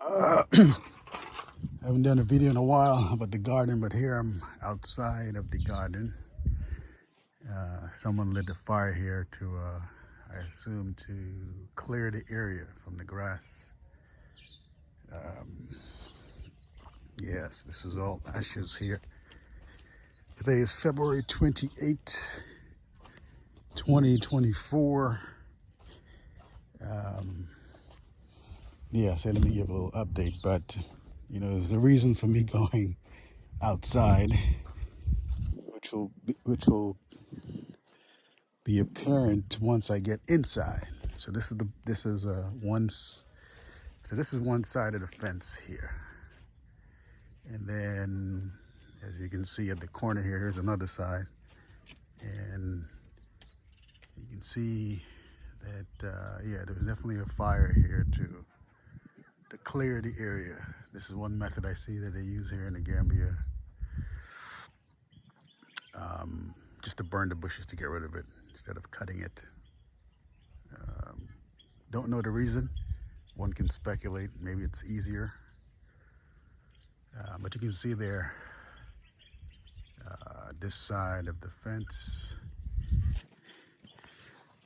I haven't done a video in a while about the garden, but here I'm outside of the garden. Someone lit a fire here to, I assume, to clear the area from the grass. Yes, this is all ashes here. Today is February 28, 2024. So let me give a little update, but the reason for me going outside, which will be apparent once I get inside. So this is one side of the fence here, and then as you can see at the corner here, here's another side, and you can see that there was definitely a fire here to clear the area. This is one method I see that they use here in the Gambia, just to burn the bushes to get rid of it instead of cutting it. Don't know the reason. One can speculate. Maybe it's easier. But you can see there, this side of the fence.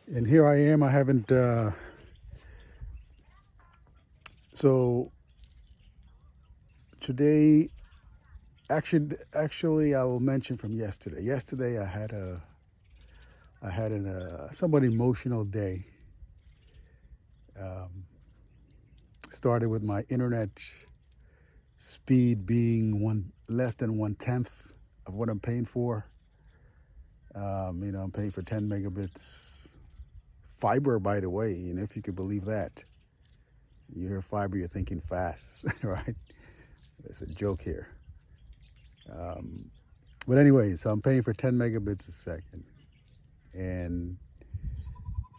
And here I am. I haven't. So today, actually, I will mention from yesterday. Yesterday, I had a somewhat emotional day. Started with my internet speed being less than 1/10 of what I'm paying for. I'm paying for 10 megabits fiber, by the way. If you could believe that. You hear fiber, you're thinking fast, right? It's a joke here. But anyway, so I'm paying for 10 megabits a second, and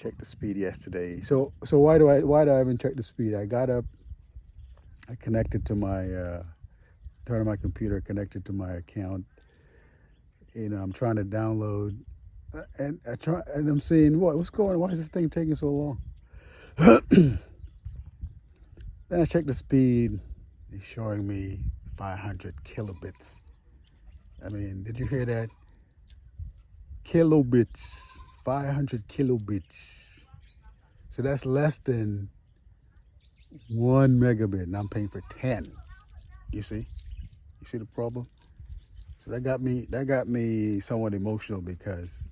checked the speed yesterday. So why do I even check the speed? I got up, I connected to my turned on my computer, connected to my account. I'm trying to download, and I'm seeing what's going on. Why is this thing taking so long? Then I checked the speed. It's showing me 500 kilobits. I mean, did you hear that? Kilobits, 500 kilobits. So that's less than 1 megabit, and I'm paying for 10. You see the problem? So that got me somewhat emotional, because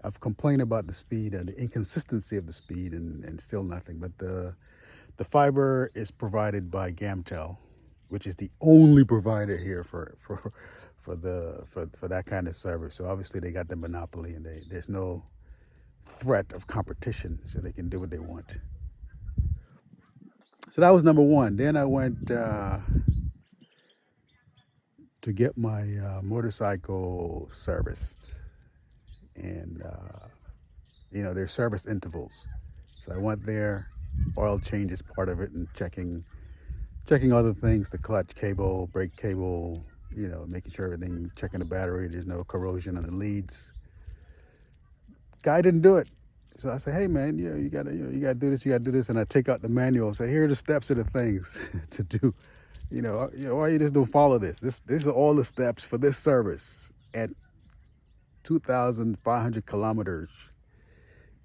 I've complained about the speed and the inconsistency of the speed, and still nothing. But the fiber is provided by Gamtel, which is the only provider here for that kind of service. So obviously they got the monopoly, and there's no threat of competition, so they can do what they want. So that was number one. Then I went to get my motorcycle serviced, and there's service intervals. So I went there. Oil change is part of it, and checking other things, the clutch cable, brake cable, making sure everything, checking the battery, there's no corrosion on the leads. Guy didn't do it. So I say, hey man, you gotta do this, and I take out the manual and say, here are the steps of the things to do. Why you just don't follow this? These are all the steps for this service at 2,500 kilometers.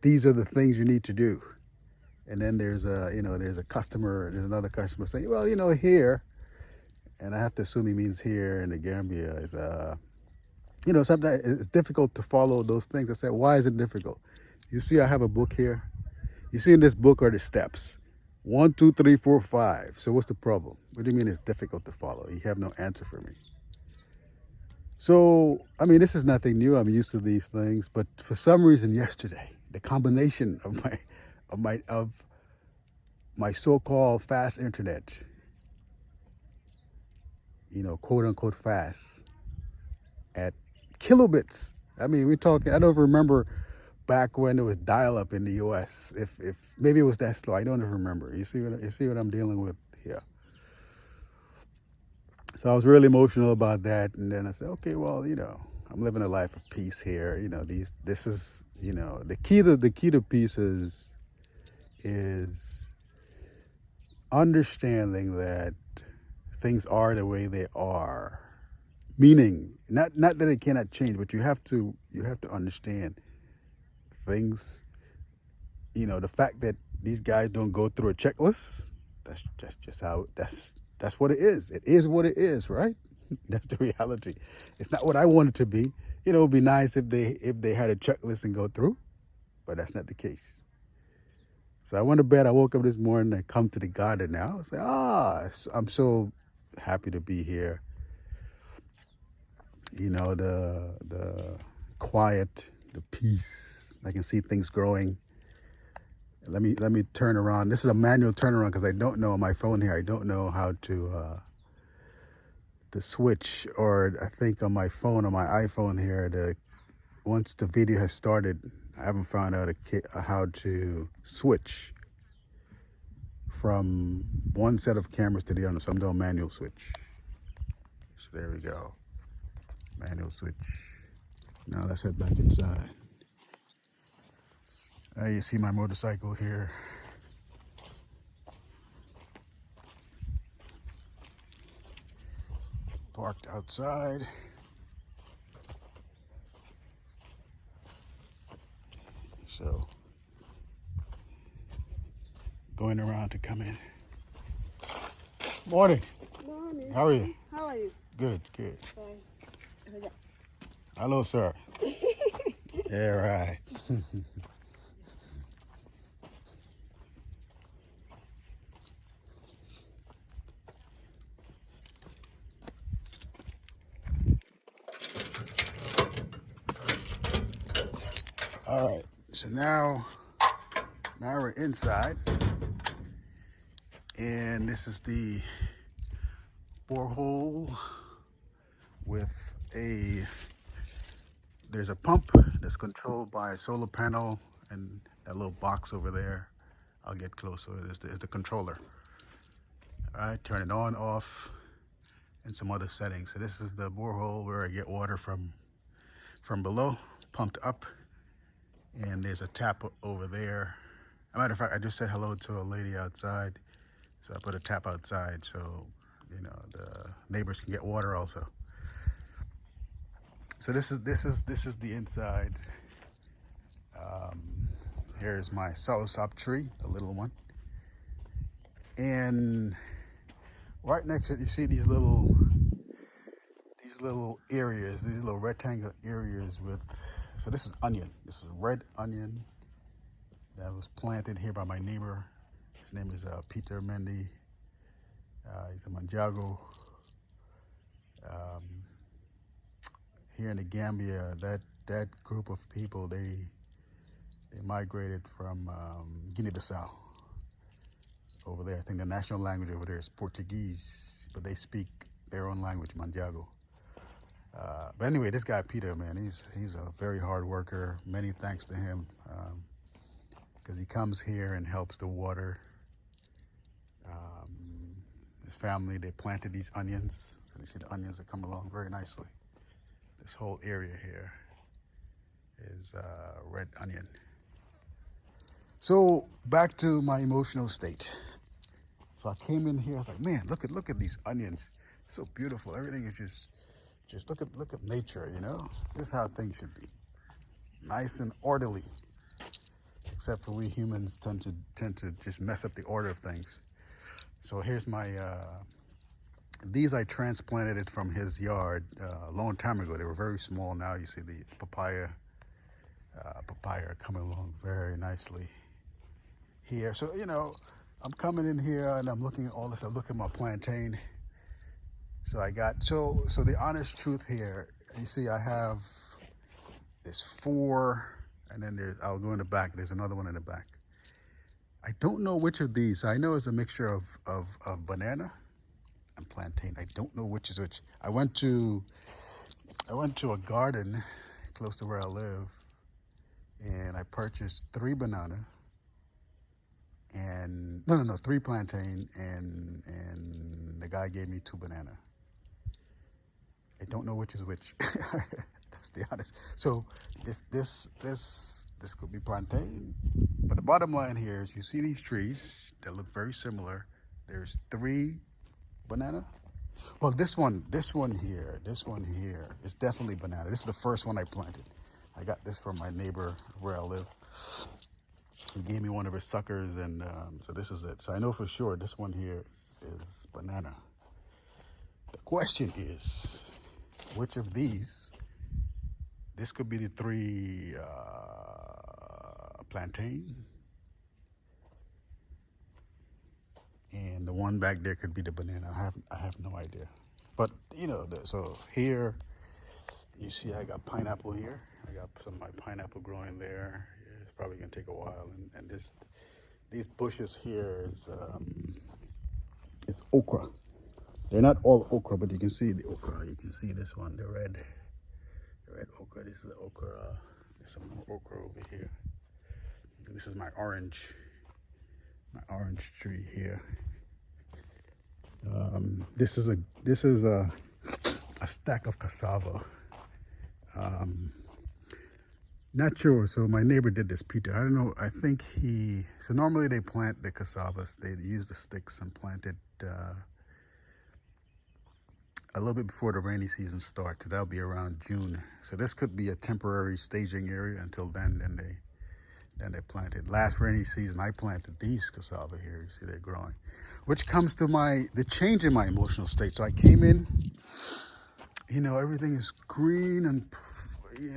These are the things you need to do. And then there's another customer saying, well, here, and I have to assume he means here in the Gambia, is sometimes it's difficult to follow those things. I said, why is it difficult? You see, I have a book here. You see, in this book are the steps: 1, 2, 3, 4, 5. So what's the problem? What do you mean it's difficult to follow? You have no answer for me. So I mean, this is nothing new. I'm used to these things, but for some reason yesterday, the combination of my so-called fast internet, quote unquote fast, at kilobits. I mean, we're talking, I don't remember back when it was dial-up in the US. If maybe it was that slow, I don't even remember. You see what I'm dealing with here. So I was really emotional about that, and then I said, okay, well, I'm living a life of peace here. This is, the key to peace is understanding that things are the way they are. Meaning, not that it cannot change, but you have to understand things. The fact that these guys don't go through a checklist, that's just how that's what it is. It is what it is, right? That's the reality. It's not what I want it to be. It would be nice if they had a checklist and go through, but that's not the case. So I went to bed. I woke up this morning and come to the garden now. I was like, I'm so happy to be here. The quiet, the peace. I can see things growing. Let me turn around. This is a manual turnaround because I don't know on my phone here. I don't know how to switch, or I think on my phone, on my iPhone here, once the video has started, I haven't found out how to switch from one set of cameras to the other. So I'm doing manual switch. So there we go. Manual switch. Now let's head back inside. You see my motorcycle here. Parked outside. So going around to come in. Morning. Morning. How are you? How are you? Good, good. Fine. Hello, sir. Yeah, right. All right. So now we're inside, and this is the borehole with there's a pump that's controlled by a solar panel, and that little box over there, I'll get closer, is the controller. All right, turn it on, off, and some other settings. So this is the borehole where I get water from below, pumped up, and there's a tap over there. As a matter of fact, I just said hello to a lady outside, so I put a tap outside so the neighbors can get water also. So this is the inside. Here's my soursop tree, the little one, and right next to it, you see these little areas, these little rectangle areas with. So this is onion. This is red onion that was planted here by my neighbor. His name is Peter Mendy. He's a Manjago. Here in the Gambia, that group of people, they migrated from Guinea-Bissau over there. I think the national language over there is Portuguese, but they speak their own language, Manjago. But anyway, this guy Peter, man, he's a very hard worker. Many thanks to him, because he comes here and helps the water. His family, they planted these onions, so you see the onions that come along very nicely. This whole area here is red onion. So back to my emotional state. So I came in here, I was like, man, look at these onions. So beautiful. Everything is just look at nature, This is how things should be. Nice and orderly. Except for we humans tend to just mess up the order of things. So here's my these I transplanted it from his yard a long time ago. They were very small. Now you see the papaya coming along very nicely here. So I'm coming in here and I'm looking at all this. I look at my plantain. So I got so the honest truth here. You see, I have there's 4, and then I'll go in the back. There's another one in the back. I don't know which of these. I know it's a mixture of banana and plantain. I don't know which is which. I went to a garden close to where I live, and I purchased 3 banana and no, 3 plantain, and the guy gave me 2 banana. I don't know which is which. That's the honest. So this could be plantain. But the bottom line here is, you see these trees that look very similar. There's 3 banana. Well, this one here is definitely banana. This is the first one I planted. I got this from my neighbor where I live. He gave me one of his suckers, and so this is it. So I know for sure this one here is banana. The question is, which of these? This could be the 3 plantain, and the one back there could be the banana. I have no idea. But you know, so here you see I got pineapple here. I got some of my pineapple growing there. It's probably gonna take a while, and these bushes here is okra. They're not all okra, but you can see the okra. You can see this one, the red okra. This is the okra. There's some more okra over here. This is my orange tree here. This is a stack of cassava. Not sure. So my neighbor did this, Peter. I don't know. I think so normally they plant the cassavas. They use the sticks and plant it a little bit before the rainy season starts. So that'll be around June. So this could be a temporary staging area until then they planted. Last rainy season, I planted these cassava here. You see they're growing, which comes to the change in my emotional state. So I came in, you know, everything is green and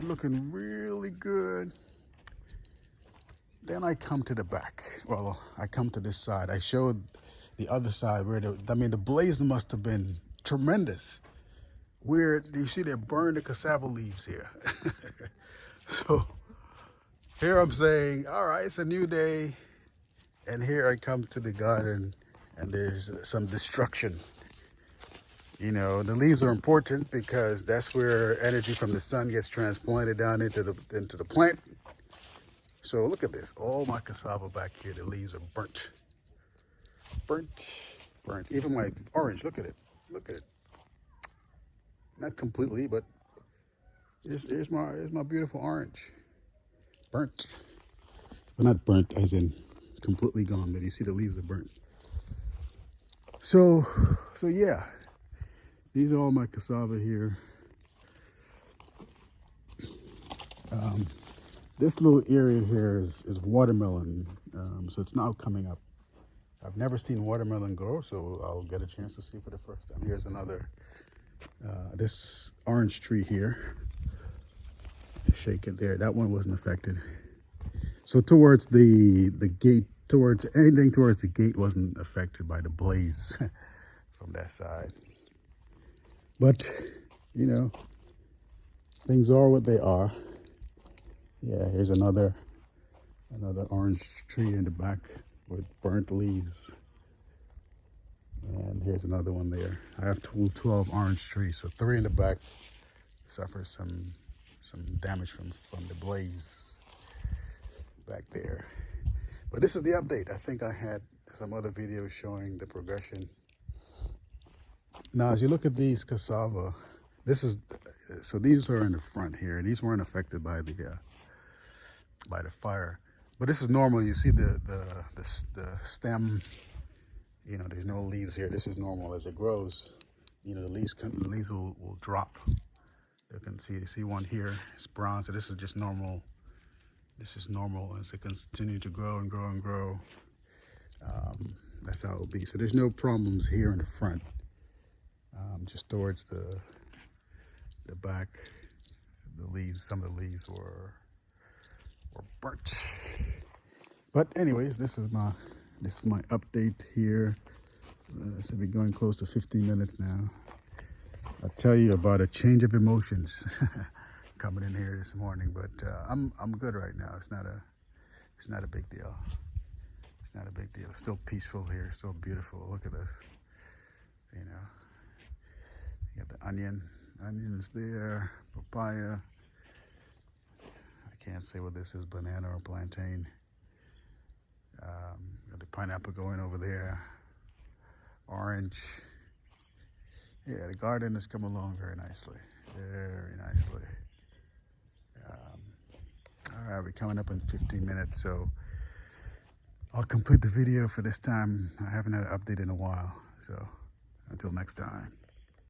looking really good. Then I come to the back. Well, I come to this side. I showed the other side where the blaze must have been tremendous. Where you see they burned the cassava leaves here. So here I'm saying, all right, it's a new day. And here I come to the garden and there's some destruction. You know, the leaves are important because that's where energy from the sun gets transplanted down into the plant. So look at this. All my cassava back here, the leaves are burnt. Burnt. Even my orange, look at it. Look at it. Not completely, but here's my beautiful orange. Burnt. Well, not burnt as in completely gone, but you see the leaves are burnt. So yeah, these are all my cassava here. This little area here is watermelon, so it's now coming up. I've never seen watermelon grow, so I'll get a chance to see for the first time. Here's another, this orange tree here. Shake it there. That one wasn't affected. So towards the gate, anything towards the gate wasn't affected by the blaze from that side. But, you know, things are what they are. Yeah, here's another orange tree in the back with burnt leaves. And here's another one there. I have 12 orange trees, so 3 in the back suffer some damage from the blaze back there. But this is the update. I think I had some other videos showing the progression. Now, as you look at these cassava, so these are in the front here. These weren't affected by the fire, but this is normal. You see the stem. You know, there's no leaves here. This is normal. As it grows, you know, the leaves will drop. You see one here. It's brown. So this is just normal. This is normal as it continues to grow and grow and grow. That's how it will be. So there's no problems here in the front. Just towards the back, the leaves. Some of the leaves were burnt. But anyways, this is my update here. So we're going close to 15 minutes now. I'll tell you about a change of emotions coming in here this morning, but I'm good right now. It's not a big deal. It's not a big deal. It's still peaceful here. Still beautiful. Look at this. You know, you got the onions there, papaya. I can't say whether this is banana or plantain. Got the pineapple going over there. Orange. Yeah, the garden has come along very nicely. Very nicely. All right, we're coming up in 15 minutes, so I'll complete the video for this time. I haven't had an update in a while. So until next time.